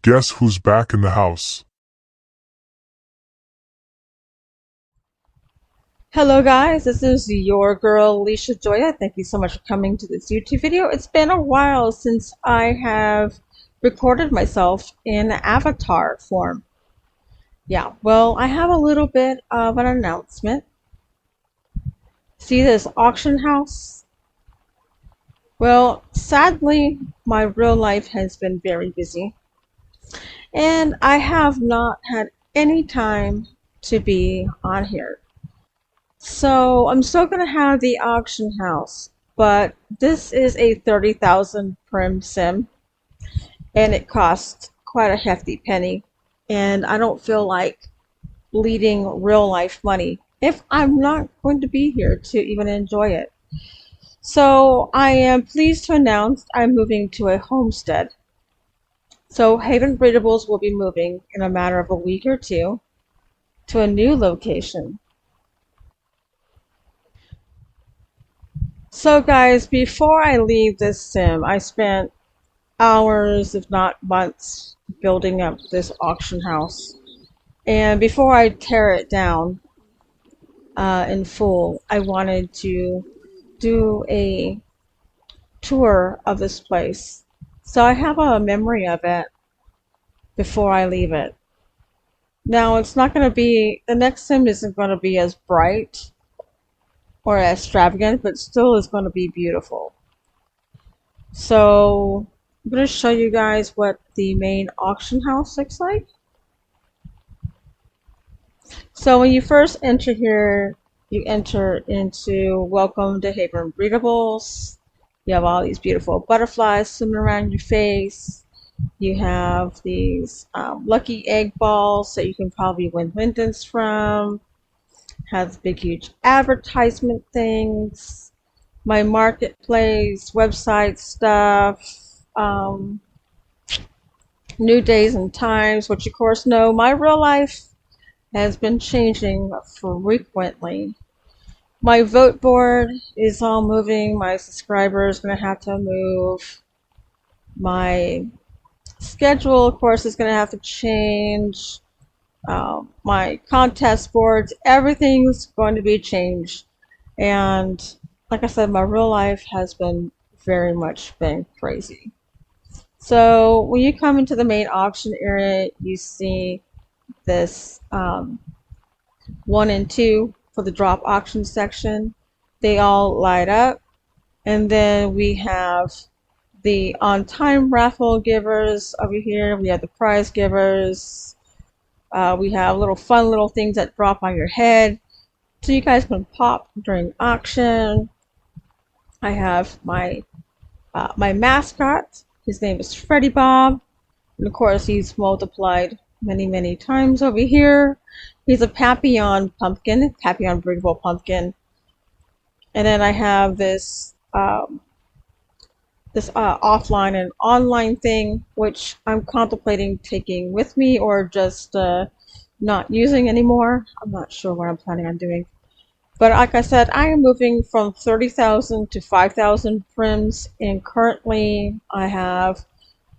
Guess who's back in the house? Hello guys, this is your girl Lishajoya. Thank you so much for coming to this YouTube video. It's been a while since I have recorded myself in avatar form. Yeah, well, I have a little bit of an announcement. See this auction house? Well, sadly, my real life has been very busy and I have not had any time to be on here. So I'm still gonna have the auction house, but this is a 30,000 prim sim, and it costs quite a hefty penny. And I don't feel like bleeding real life money if I'm not going to be here to even enjoy it. So I am pleased to announce I'm moving to a homestead. So Haven Breedables will be moving in a matter of a week or two to a new location. So guys, before I leave this sim, I spent hours, if not months, building up this auction house. And before I tear it down in full, I wanted to do a tour of this place. So I have a memory of it before I leave it. Now, it's not going to be, the next sim isn't going to be as bright or extravagant, but still is going to be beautiful. So I'm going to show you guys what the main auction house looks like. So when you first enter here, you enter into Welcome to Haven Breedables. You have all these beautiful butterflies swimming around your face. You have these lucky egg balls that you can probably win Lindens from. Has big, huge advertisement things. My marketplace, website stuff, new days and times, which of course know my real life has been changing frequently. My vote board is all moving. My subscriber is going to have to move. My schedule, of course, is going to have to change. My contest boards, everything's going to be changed. And like I said, my real life has been very much been crazy. So when you come into the main auction area, you see this 1 and 2 for the drop auction section. They all light up. And then we have the on time raffle givers over here. We have the prize givers. We have little fun little things that drop on your head. So you guys can pop during auction. I have my mascot. His name is Freddy Bob. And of course, he's multiplied many, many times over here. He's a Papillon pumpkin, Papillon breedable pumpkin. And then I have this offline and online thing, which I'm contemplating taking with me or just not using anymore. I'm not sure what I'm planning on doing. But like I said, I am moving from 30,000 to 5,000 prims, and currently I have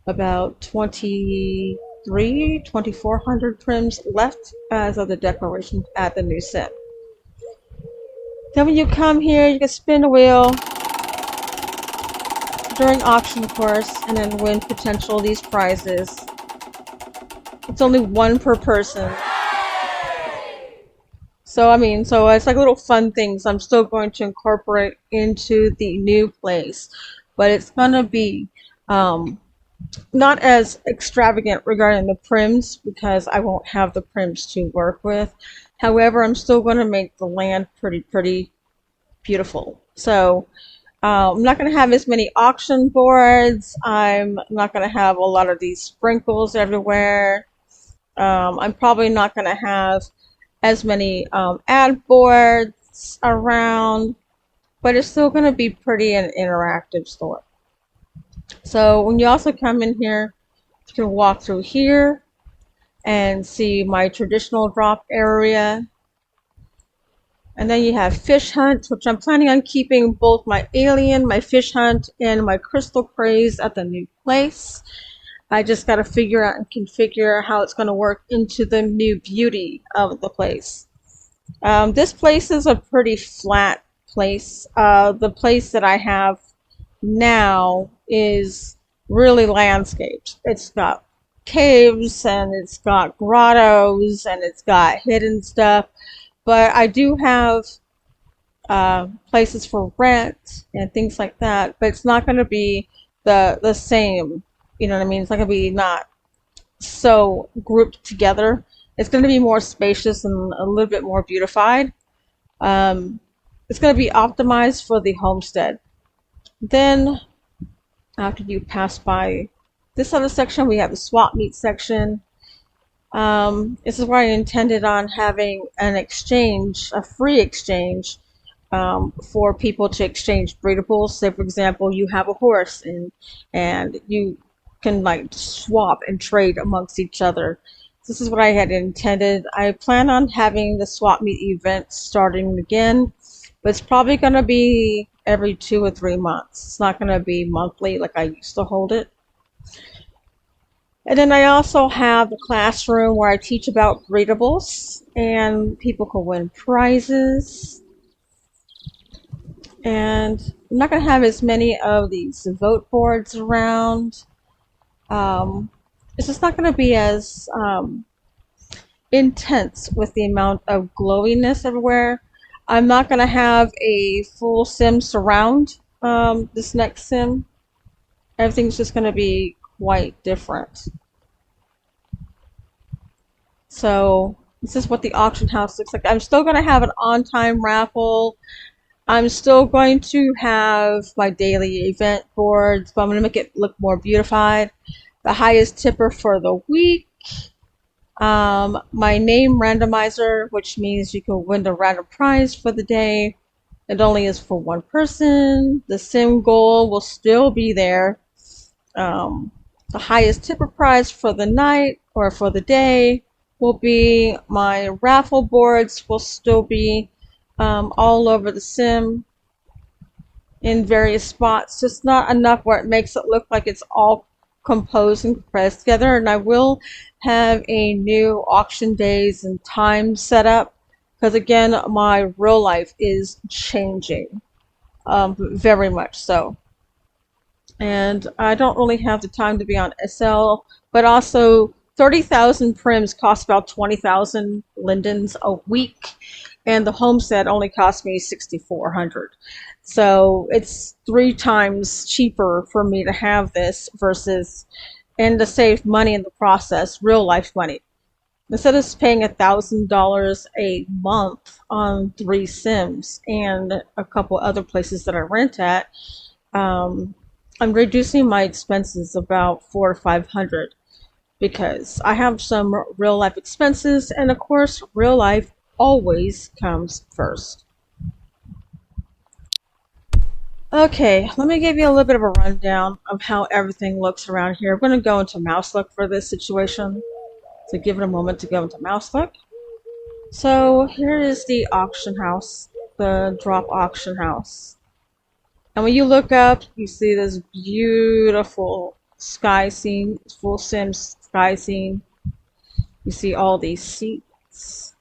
about 2,400 prims left as of the declaration at the new set. Then when you come here, you can spin the wheel during auction, of course, and then win potential these prizes. It's only one per person. So it's like little fun things I'm still going to incorporate into the new place. But it's gonna be not as extravagant regarding the prims because I won't have the prims to work with. However, I'm still going to make the land pretty beautiful. So I'm not going to have as many auction boards. I'm not going to have a lot of these sprinkles everywhere. I'm probably not going to have as many ad boards around, but it's still going to be pretty an interactive store. So when you also come in here, you can walk through here and see my traditional drop area. And then you have fish hunt, which I'm planning on keeping both my alien, my fish hunt, and my crystal craze at the new place. I just got to figure out and configure how it's going to work into the new beauty of the place. This place is a pretty flat place. The place that I have now is really landscaped. It's got caves and it's got grottos and it's got hidden stuff. But I do have places for rent and things like that. But it's not going to be the same. You know what I mean? It's not going to be not so grouped together. It's going to be more spacious and a little bit more beautified. Um, it's going to be optimized for the homestead. Then, after you pass by this other section, we have the swap meet section. This is where I intended on having an exchange, a free exchange, for people to exchange breedables. Say, for example, you have a horse and you can like swap and trade amongst each other. This is what I had intended. I plan on having the swap meet event starting again, but it's probably going to be every 2 or 3 months. It's not going to be monthly like I used to hold it. And then I also have the classroom where I teach about breedables and people can win prizes. And I'm not going to have as many of these vote boards around. It's just not going to be as intense with the amount of glowiness everywhere. I'm not going to have a full sim surround this next sim. Everything's just going to be quite different. So this is what the auction house looks like. I'm still going to have an on-time raffle. I'm still going to have my daily event boards, but I'm going to make it look more beautified. The highest tipper for the week. My name randomizer, which means you can win the random prize for the day. It only is for one person. The sim goal will still be there. The highest tipper prize for the night or for the day will be my raffle boards will still be all over the sim in various spots, just not enough where it makes it look like it's all composed and compressed together. And I will have a new auction days and time set up because again my real life is changing, very much so, and I don't really have the time to be on SL, but also 30,000 prims cost about 20,000 lindens a week, and the homestead only cost me 6,400. So it's 3 times cheaper for me to have this versus, and to save money in the process, real life money. Instead of paying $1,000 a month on 3 Sims and a couple other places that I rent at, um, I'm reducing my expenses about 400 to 500 because I have some real life expenses, and of course, real life always comes first. Okay, let me give you a little bit of a rundown of how everything looks around here. I'm going to go into mouse look for this situation, so give it a moment to go into mouse look. So here is the auction house, the drop auction house. And when you look up, you see this beautiful sky scene, full sim sky scene. You see all these seats.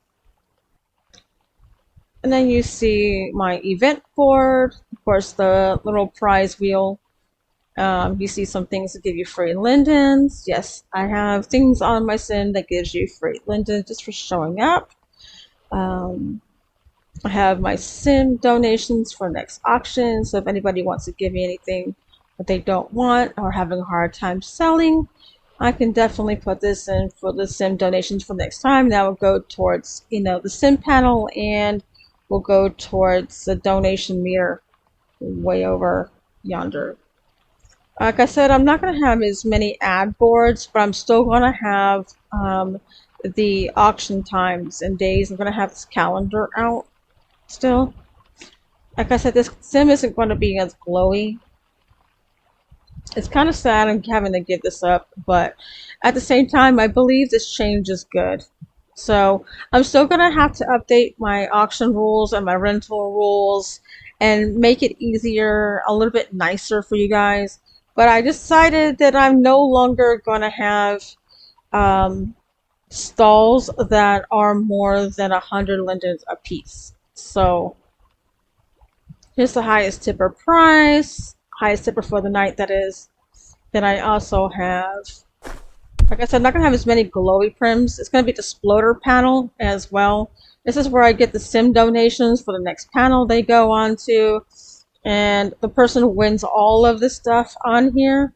And then you see my event board, of course, the little prize wheel. You see some things that give you free lindens. Yes, I have things on my sim that gives you free lindens just for showing up. Um, I have my sim donations for next auction, so if anybody wants to give me anything that they don't want or having a hard time selling, I can definitely put this in for the sim donations for next time. That will go towards, the sim panel, and will go towards the donation meter way over yonder. Like I said, I'm not going to have as many ad boards, but I'm still going to have the auction times and days. I'm going to have this calendar out still. Like I said, this sim isn't going to be as glowy. It's kind of sad I'm having to give this up, but at the same time, I believe this change is good. So I'm still going to have to update my auction rules and my rental rules and make it easier, a little bit nicer for you guys. But I decided that I'm no longer going to have um, stalls that are more than 100 lindens a piece. So here's the highest tipper price, highest tipper for the night, that is. Then I also have, like I said, I'm not going to have as many glowy prims. It's going to be the sploder panel as well. This is where I get the sim donations for the next panel they go on to. And the person who wins all of this stuff on here,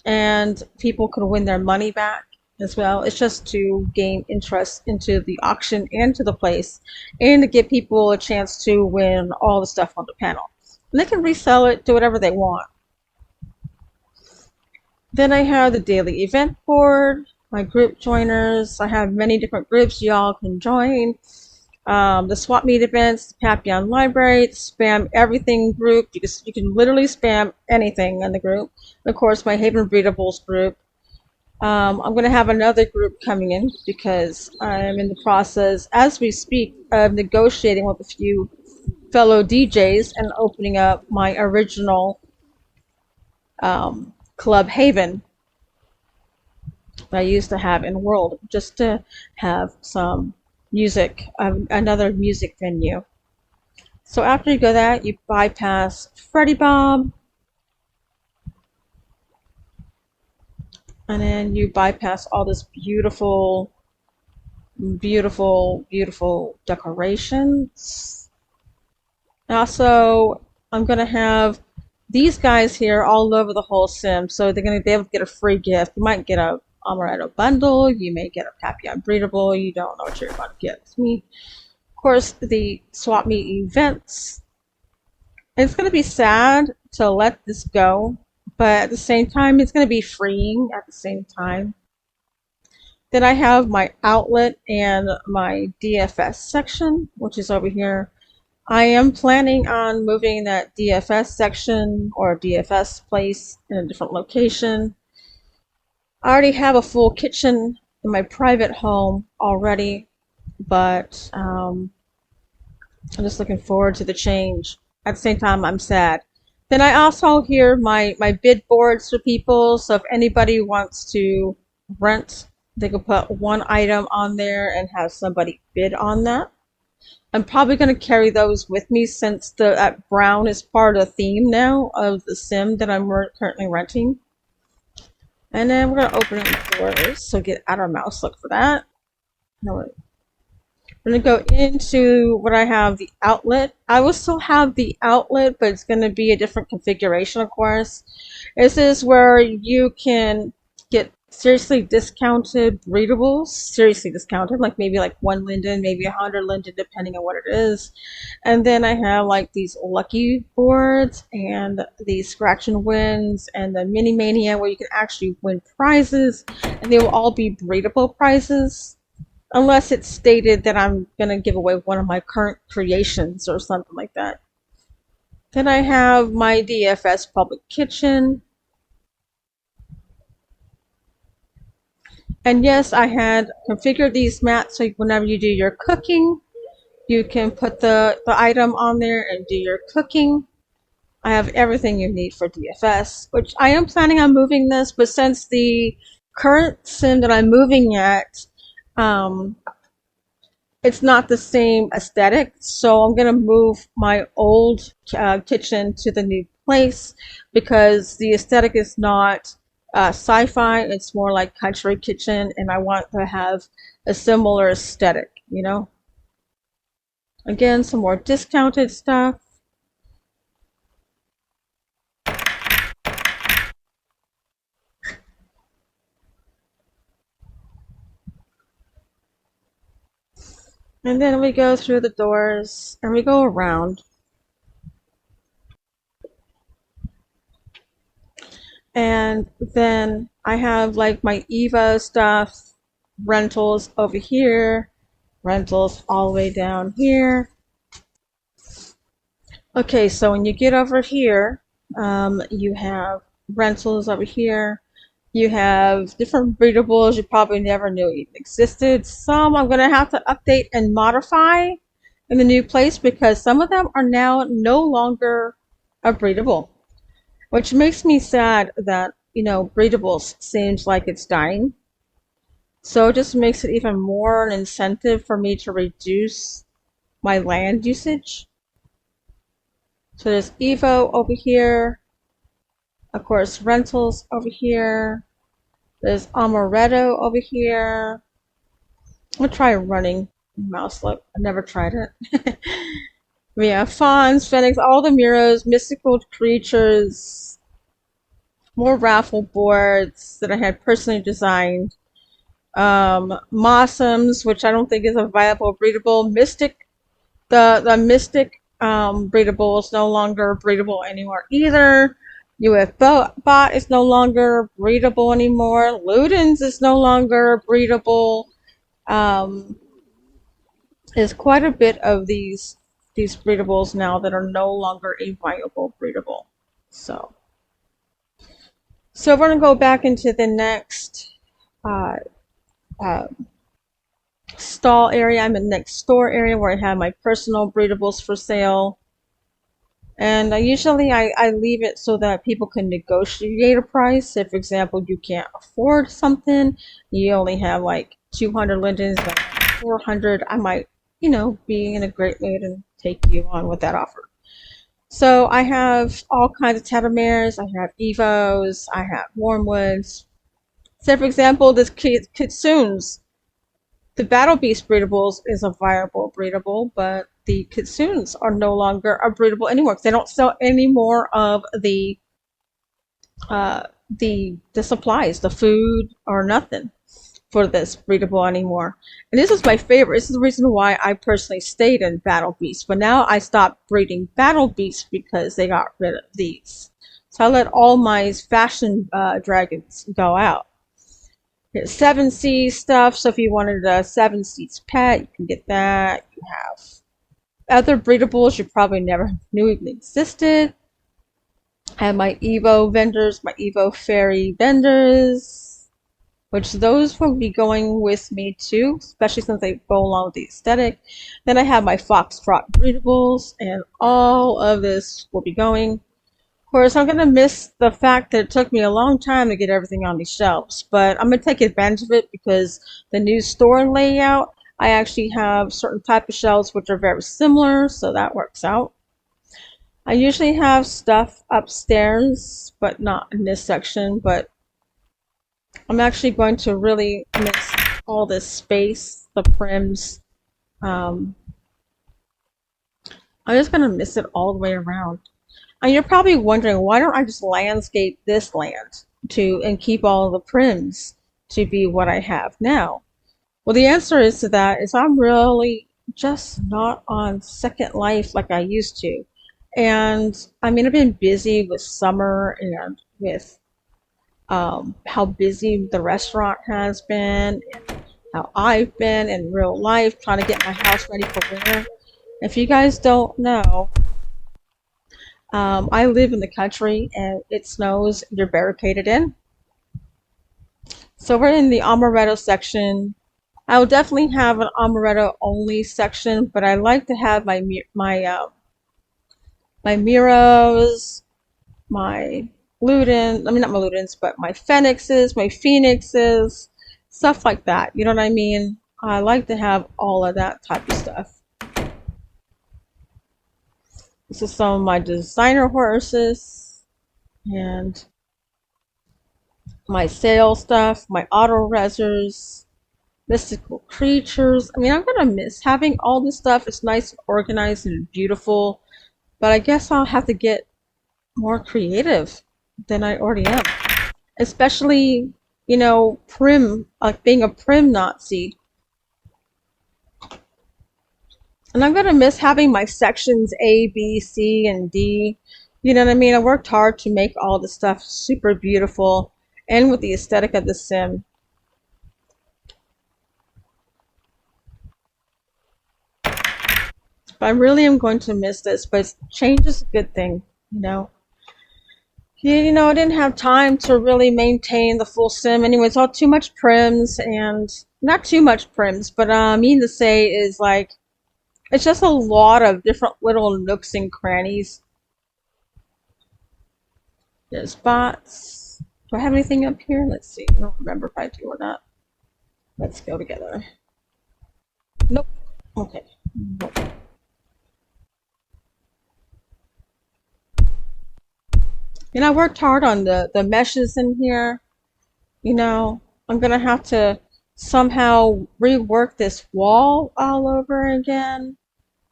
and people can win their money back as well. It's just to gain interest into the auction and to the place, and to give people a chance to win all the stuff on the panel. And they can resell it, do whatever they want. Then I have the daily event board, my group joiners. I have many different groups y'all can join. The swap meet events, the Papillon Library, the spam everything group. You can literally spam anything in the group. And of course, my Haven Breedables group. I'm going to have another group coming in because I'm in the process, as we speak, of negotiating with a few fellow DJs and opening up my original Club Haven that I used to have in World, just to have some music, another music venue. So after you go that, you bypass Freddy Bob, and then you bypass all this beautiful, beautiful, beautiful decorations. Also, I'm gonna have these guys here all over the whole sim, so they're gonna be able to get a free gift. You might get a Amaretto bundle, you may get a Papillon Breedable, you don't know what you're about to get with me. Of course, the swap meet events. It's gonna be sad to let this go, but at the same time, it's gonna be freeing at the same time. Then I have my outlet and my DFS section, which is over here. I am planning on moving that DFS section or DFS place in a different location. I already have a full kitchen in my private home already, but I'm just looking forward to the change. At the same time, I'm sad. Then I also hear my bid boards for people, so if anybody wants to rent, they can put one item on there and have somebody bid on that. I'm probably going to carry those with me since the brown is part of the theme now of the sim that I'm currently renting. And then we're going to open the doors, so get out our mouse, look for that. No, we're going to go into what I have, the outlet. I will still have the outlet, but it's going to be a different configuration, of course. This is where you can get seriously discounted breedables, seriously discounted, like maybe like 1 linden, maybe 100 linden, depending on what it is. And then I have like these lucky boards and the scratch and wins and the mini mania where you can actually win prizes, and they will all be breedable prizes unless it's stated that I'm gonna give away one of my current creations or something like that. Then I have my DFS public kitchen. And yes, I had configured these mats so whenever you do your cooking, you can put the item on there and do your cooking. I have everything you need for DFS, which I am planning on moving this, but since the current sim that I'm moving at, it's not the same aesthetic, so I'm going to move my old kitchen to the new place because the aesthetic is not sci-fi, it's more like country kitchen, and I want to have a similar aesthetic, you know? Again, some more discounted stuff. And then we go through the doors and we go around. And then I have like my Eva stuff, rentals over here, rentals all the way down here. Okay, so when you get over here, you have rentals over here. You have different breedables you probably never knew even existed. Some I'm going to have to update and modify in the new place because some of them are now no longer a breedable. which makes me sad that, Breedables seems like it's dying. So it just makes it even more an incentive for me to reduce my land usage. So there's Evo over here, of course, rentals over here. There's Amaretto over here. I'm gonna try running mouse look. I never tried it. We have fawns, phoenix, all the mirrors, mystical creatures, more raffle boards that I had personally designed. Mossums, which I don't think is a viable breedable. Mystic, the Mystic breedable is no longer breedable anymore either. UFO bot is no longer breedable anymore. Ludens is no longer breedable. Um, there's quite a bit of these breedables now that are no longer a viable breedable. So, so we're gonna go back into the next uh, uh, stall area. I'm in the next store area where I have my personal breedables for sale. And I leave it so that people can negotiate a price. If, for example, you can't afford something, you only have like 200 lindens, like 400, I might, be in a great mood and take you on with that offer. So I have all kinds of Tatamares. I have Evos. I have Wormwoods. Say, for example, this Kitsunes. The Battle Beast breedables is a viable breedable, but the Kitsunes are no longer a breedable anymore because they don't sell any more of uh, the supplies, the food, or nothing for this breedable anymore. And this is my favorite. This is the reason why I personally stayed in Battle Beast. But now I stopped breeding Battle Beasts because they got rid of these. So I let all my fashion dragons go out. Here's 7 Seas stuff. So if you wanted a 7 Seas pet, you can get that. You have other breedables you probably never knew even existed. I have my Evo vendors, my Evo fairy vendors, which those will be going with me too, especially since they go along with the aesthetic. Then I have my Foxtrot breedables, and all of this will be going. Of course, I'm going to miss the fact that it took me a long time to get everything on these shelves, but I'm going to take advantage of it because the new store layout, I actually have certain type of shelves which are very similar, so that works out. I usually have stuff upstairs, but not in this section, but I'm actually going to really miss all this space, the prims. Um, I'm just going to miss it all the way around. And you're probably wondering, why don't I just landscape this land and keep all the prims to be what I have now? Well, the answer is to that is I'm really just not on Second Life like I used to. And I mean, I've been busy with summer and with how busy the restaurant has been, and how I've been in real life trying to get my house ready for winter. If you guys don't know, I live in the country and it snows, you're barricaded in. So we're in the amaretto section. I will definitely have an amaretto only section, but I like to have my Miros, my Luden, I mean not my Ludens, but my Phoenixes, stuff like that. You know what I mean? I like to have all of that type of stuff. This is some of my designer horses and my sale stuff, my auto resers, mystical creatures. I mean, I'm gonna miss having all this stuff. It's nice and organized and beautiful, but I guess I'll have to get more creative than I already am. Especially, prim, like being a prim Nazi. And I'm gonna miss having my sections A, B, C, and D. You know what I mean? I worked hard to make all the stuff super beautiful and with the aesthetic of the sim. But I really am going to miss this, but change is a good thing, you know. I didn't have time to really maintain the full sim. Anyway, it's all too much prims and not too much prims, but I mean to say is like it's just a lot of different little nooks and crannies. There's bots. Do I have anything up here? Let's see. I don't remember if I do or not. Let's go together. Nope. Okay. Nope. And I worked hard on the meshes in here. You know, I'm gonna have to somehow rework this wall all over again.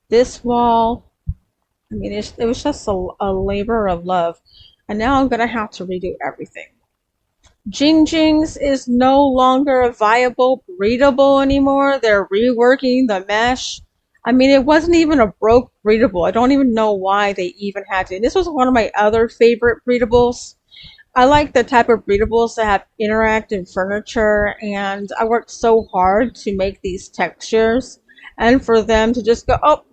This wall. I mean, it was just a labor of love. And now I'm gonna have to redo everything. Jing Jings is no longer a viable breedable anymore. They're reworking the mesh. I mean, it wasn't even a broke breedable. I don't even know why they even had to. This was one of my other favorite breedables. I like the type of breedables that have interactive furniture, and I worked so hard to make these textures, and for them to just go, oh,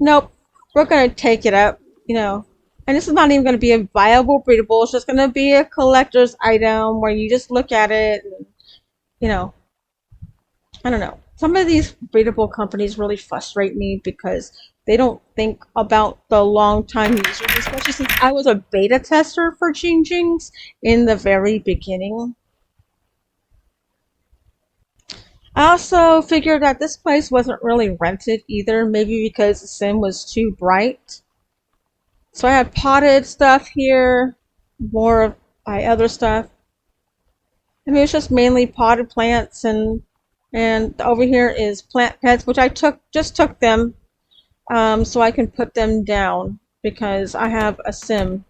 nope, we're gonna take it up, you know. And this is not even gonna be a viable breedable. It's just gonna be a collector's item where you just look at it, and, you know. I don't know. Some of these breedable companies really frustrate me because they don't think about the long time users, especially since I was a beta tester for Jing Jings in the very beginning. I also figured that this place wasn't really rented either, maybe because the sim was too bright. So I had potted stuff here, more of my other stuff. I mean, it's just mainly potted plants, and over here is plant pets, which I took them so I can put them down because I have a sim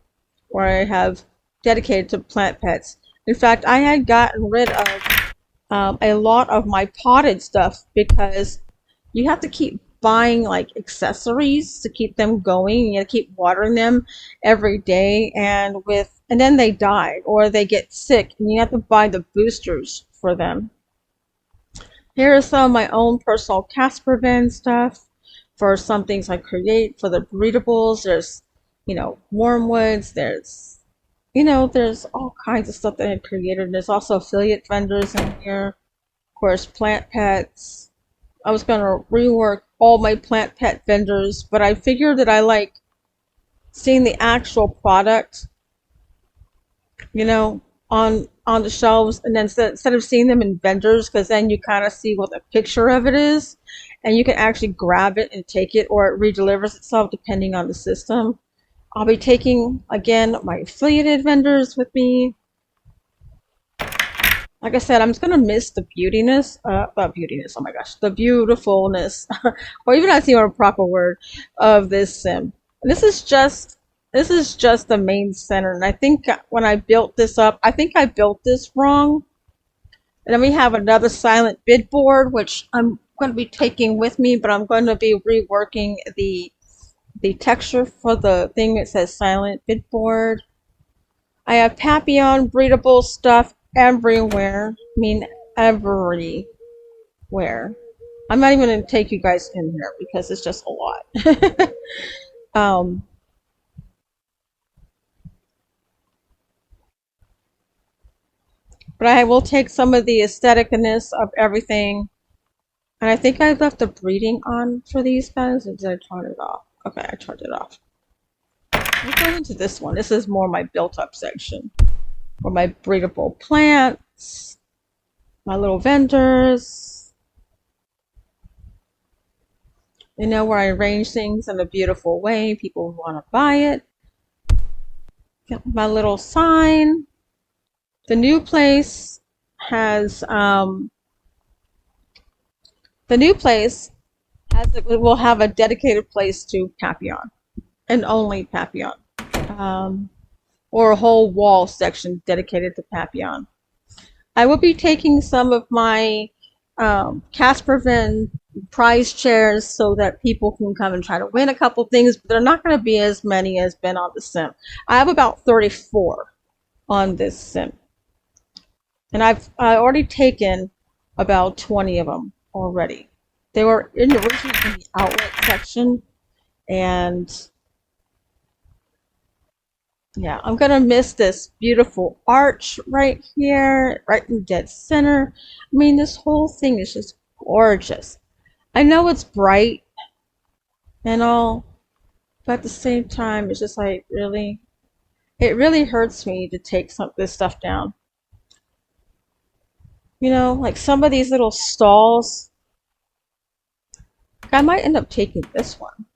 where I have dedicated to plant pets. In fact, I had gotten rid of a lot of my potted stuff because you have to keep buying like accessories to keep them going. You have to keep watering them every day, and then they die or they get sick, and you have to buy the boosters for them. Here is some of my own personal Caspervan stuff for some things I create for the breedables. There's, wormwoods. There's all kinds of stuff that I created. There's also affiliate vendors in here. Of course, plant pets. I was going to rework all my plant pet vendors, but I figured that I like seeing the actual product, you know, on the shelves, and then instead of seeing them in vendors, because then you kind of see what the picture of it is, and you can actually grab it and take it, or it redelivers itself depending on the system. I'll be taking again my affiliated vendors with me. Like I said, I'm just gonna miss the beautiness, beautiness. Oh my gosh, the beautifulness, or even not even a proper word of this sim. This is just this is just the main center, and I think when I built this up, I think I built this wrong. And then we have another silent bid board, which I'm going to be taking with me, but I'm going to be reworking the texture for the thing that says silent bid board. I have Papillon breedable stuff everywhere. I mean, everywhere. I'm not even going to take you guys in here because it's just a lot. um, but I will take some of the aestheticness of everything. And I think I left the breeding on for these guys, or did I turn it off? Okay, I turned it off. Let's go into this one. This is more my built-up section. For my breedable plants, my little vendors, where I arrange things in a beautiful way. People want to buy it. Got my little sign. The new place has, the new place will have a dedicated place to Papillon, and only Papillon. Um, or a whole wall section dedicated to Papillon. I will be taking some of my Caspervan prize chairs so that people can come and try to win a couple things, but they're not going to be as many as been on the sim. I have about 34 on this sim, and I already taken about 20 of them already. They were originally in the outlet section, and yeah, I'm gonna miss this beautiful arch right here, right in dead center. I mean, this whole thing is just gorgeous. I know it's bright and all, but at the same time, it's just like, really? It really hurts me to take some of this stuff down. You know, like some of these little stalls, I might end up taking this one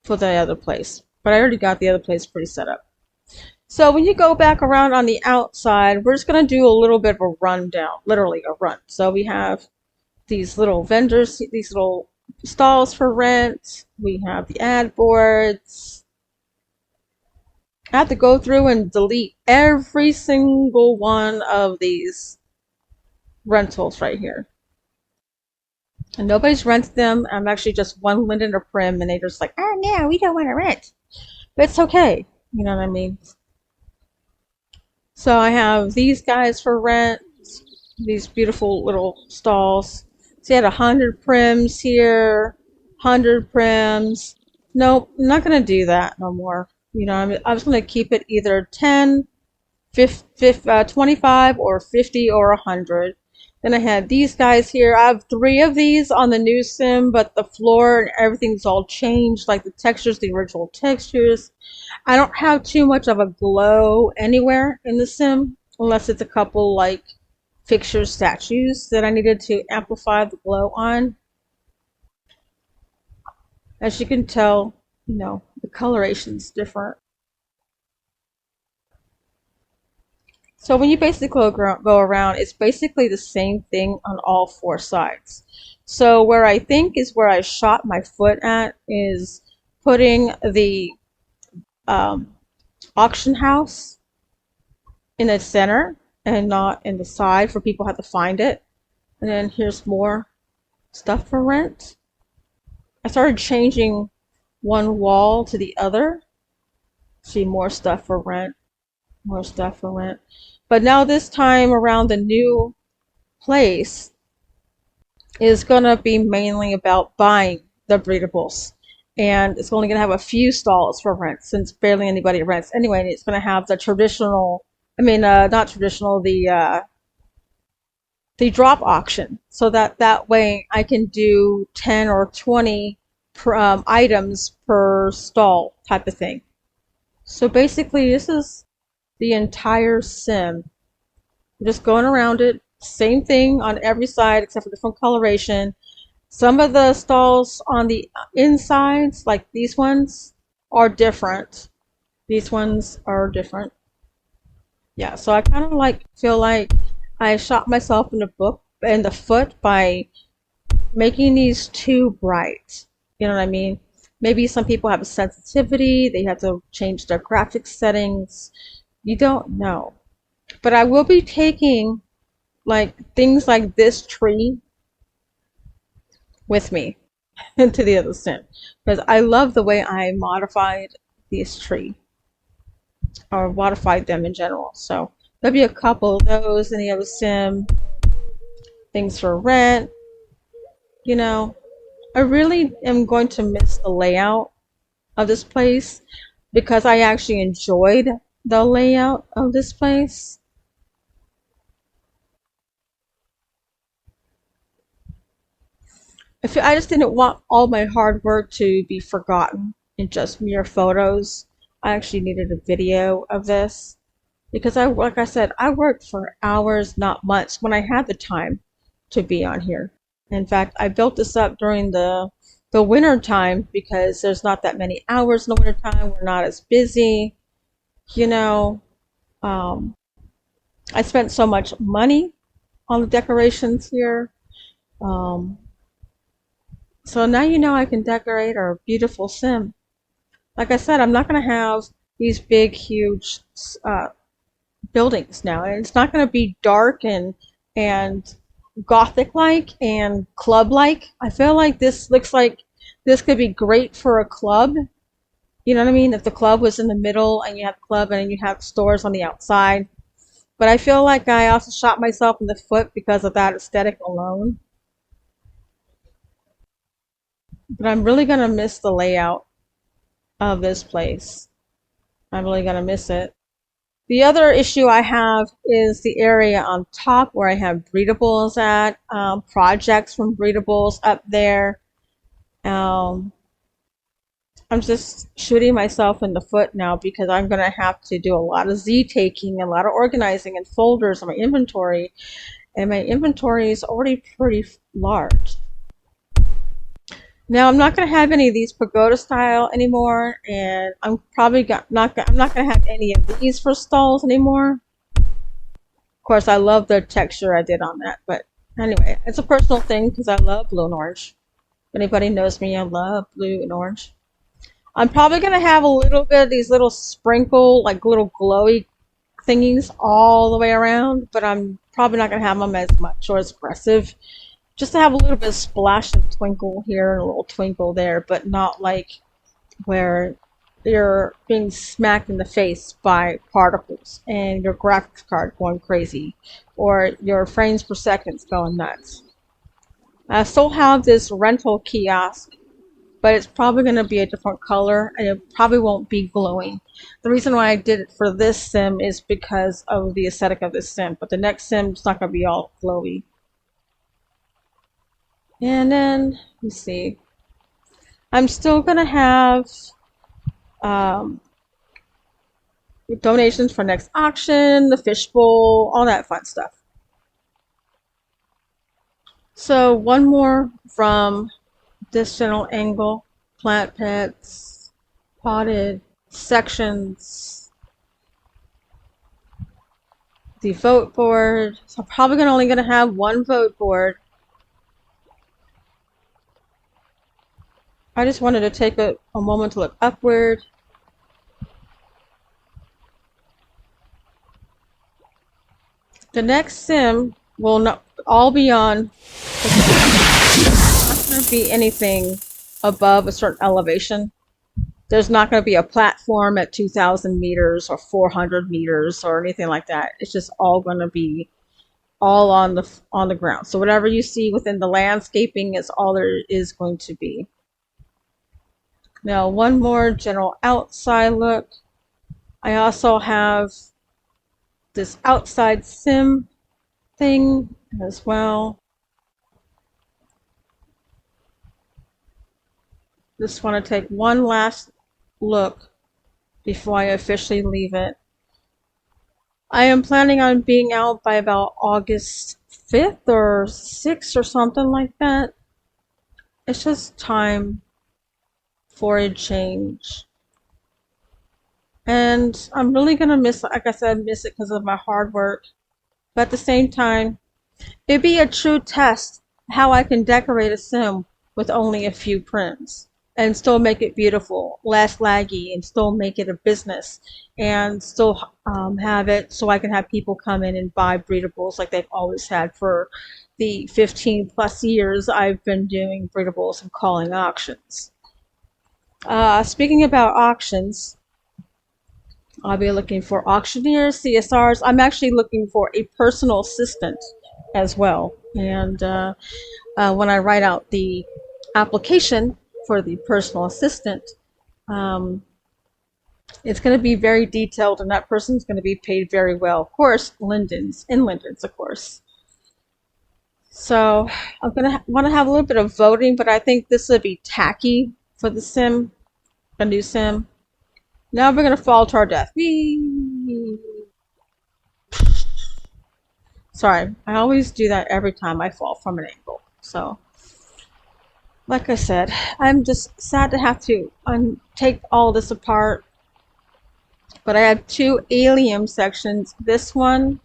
for the other place, but I already got the other place pretty set up. So when you go back around on the outside, we're just going to do a little bit of a rundown, literally a run. So we have these little vendors, these little stalls for rent. We have the ad boards. I have to go through and delete every single one of these rentals right here. And nobody's rented them. I'm actually just one Linden or Prim, and they just like, oh no, we don't want to rent. But it's okay. You know what I mean? So I have these guys for rent, these beautiful little stalls. So you had 100 prims here, 100 prims. Nope, I'm not gonna do that no more. You know, I was gonna keep it either 10, 25, or 50, or 100. Then I had these guys here. I have 3 of these on the new sim, but the floor and everything's all changed, like the textures, the original textures. I don't have too much of a glow anywhere in the sim, unless it's a couple like fixture statues that I needed to amplify the glow on. As you can tell, you know, the coloration's different. So when you basically go around, it's basically the same thing on all 4 sides. So where I think is where I shot my foot at is putting the um, auction house in the center and not in the side for people to have to find it. And then here's more stuff for rent. I started changing one wall to the other. See more stuff for rent, more stuff for rent. But now this time around the new place is gonna be mainly about buying the breedables. And it's only gonna have a few stalls for rent since barely anybody rents anyway. And it's gonna have the traditional, not traditional, the drop auction, so that way I can do 10 or 20 items per stall type of thing. So basically, this is the entire sim. I'm just going around it, same thing on every side except for different coloration. Some of the stalls on the insides, like these ones, are different. These ones are different. Yeah, so I kind of like feel like I shot myself in the foot by making these too bright. You know what I mean? Maybe some people have a sensitivity, they have to change their graphics settings. You don't know. But I will be taking like things like this tree with me into the other sim because I love the way I modified this tree or modified them in general. So there'll be a couple of those in the other sim. Things for rent, you know. I really am going to miss the layout of this place because I actually enjoyed the layout of this place. I just didn't want all my hard work to be forgotten in just mere photos. I actually needed a video of this because like I said, I worked for hours, not months, when I had the time to be on here. In fact, I built this up during the winter time because there's not that many hours in the winter time. We're not as busy, you know. Um, I spent so much money on the decorations here. Um, so now you know I can decorate our beautiful sim. Like I said, I'm not going to have these big, huge uh, buildings now, and it's not going to be dark and gothic like and club like. I feel like this looks like this could be great for a club. You know what I mean? If the club was in the middle and you have the club and then you have stores on the outside. But I feel like I also shot myself in the foot because of that aesthetic alone. But I'm really gonna miss the layout of this place. I'm really gonna miss it. The other issue I have is the area on top where I have Breedables at, projects from Breedables up there. Um, I'm just shooting myself in the foot now because I'm going to have to do a lot of Z taking, a lot of organizing and folders on my inventory. And my inventory is already pretty large. Now I'm not going to have any of these pagoda style anymore, and I'm probably not going to have any of these for stalls anymore. Of course, I love the texture I did on that, but anyway, it's a personal thing because I love blue and orange. If anybody knows me, I love blue and orange. I'm probably going to have a little bit of these little sprinkle, like little glowy thingies all the way around, but I'm probably not going to have them as much or as aggressive. Just to have a little bit of splash of twinkle here and a little twinkle there, but not like where you're being smacked in the face by particles and your graphics card going crazy or your frames per second going nuts. I still have this rental kiosk, but it's probably going to be a different color and it probably won't be glowing. The reason why I did it for this sim is because of the aesthetic of this sim, but the next sim is not going to be all glowy. And then, let's see, I'm still going to have um, donations for next auction, the fishbowl, all that fun stuff. So one more from this general angle, plant pets, potted sections, the vote board. So I'm probably only going to have one vote board. I just wanted to take a moment to look upward. The next sim will not all be on. There's not going to be anything above a certain elevation. There's not going to be a platform at 2,000 meters or 400 meters or anything like that. It's just all going to be all on the ground. So whatever you see within the landscaping is all there is going to be. Now, one more general outside look. I also have this outside sim thing as well. Just want to take one last look before I officially leave it. I am planning on being out by about August 5th or 6th or something like that. It's just time for a change. And I'm really going to miss, like I said, miss it because of my hard work. But at the same time, it'd be a true test how I can decorate a sim with only a few prints and still make it beautiful, less laggy, and still make it a business and still have it so I can have people come in and buy breedables like they've always had for the 15 plus years I've been doing breedables and calling auctions. Speaking about auctions, I'll be looking for auctioneers, CSRs. I'm actually looking for a personal assistant as well. And when I write out the application for the personal assistant, it's going to be very detailed, and that person's going to be paid very well. Of course, Linden's, of course. So I'm going to want to have a little bit of voting, but I think this would be tacky for the sim, a new sim. Now we're going to fall to our death. Whee! Sorry, I always do that every time I fall from an angle. So, like I said, I'm just sad to have to take all this apart. But I have two alien sections. This one,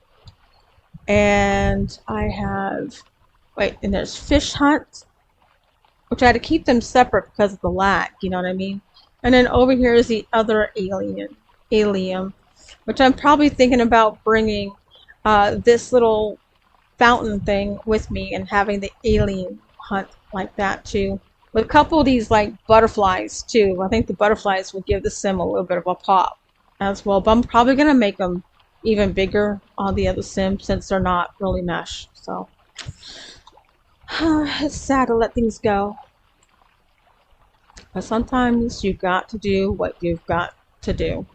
and I have, wait, and there's fish hunt, which I had to keep them separate because of the lag, you know what I mean? And then over here is the other alien, which I'm probably thinking about bringing this little fountain thing with me and having the alien hunt like that too. With a couple of these like butterflies too. I think the butterflies will give the sim a little bit of a pop as well. But I'm probably going to make them even bigger on the other sim since they're not really mesh. So it's sad to let things go. But sometimes you've got to do what you've got to do.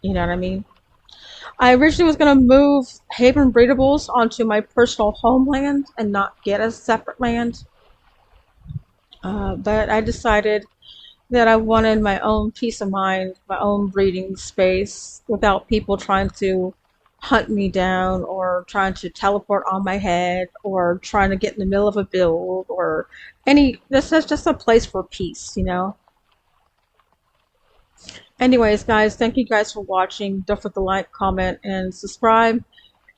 You know what I mean? I originally was going to move Haven Breedables onto my personal homeland and not get a separate land. But I decided that I wanted my own peace of mind, my own breathing space without people trying to hunt me down or trying to teleport on my head or trying to get in the middle of a build or any. This is just a place for peace, you know? Anyways, guys, thank you guys for watching. Don't forget to like, comment, and subscribe.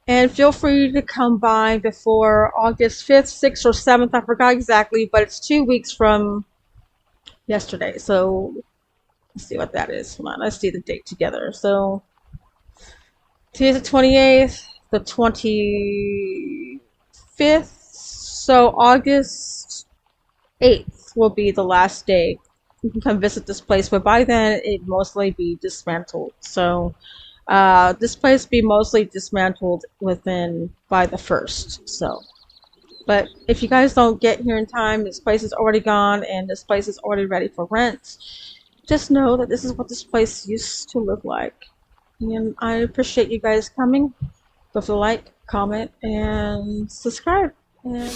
And feel free to come by before August 5th, 6th, or 7th. I forgot exactly, but it's 2 weeks from yesterday. So let's see what that is. Hold on, let's see the date together. So today's the 28th, the 25th. So August 8th will be the last day you can come visit this place, but by then it mostly be dismantled. So this place be mostly dismantled within by the 1st. So, but if you guys don't get here in time, this place is already gone and this place is already ready for rent. Just know that this is what this place used to look like. And I appreciate you guys coming. Don't forget to like, comment, and subscribe. And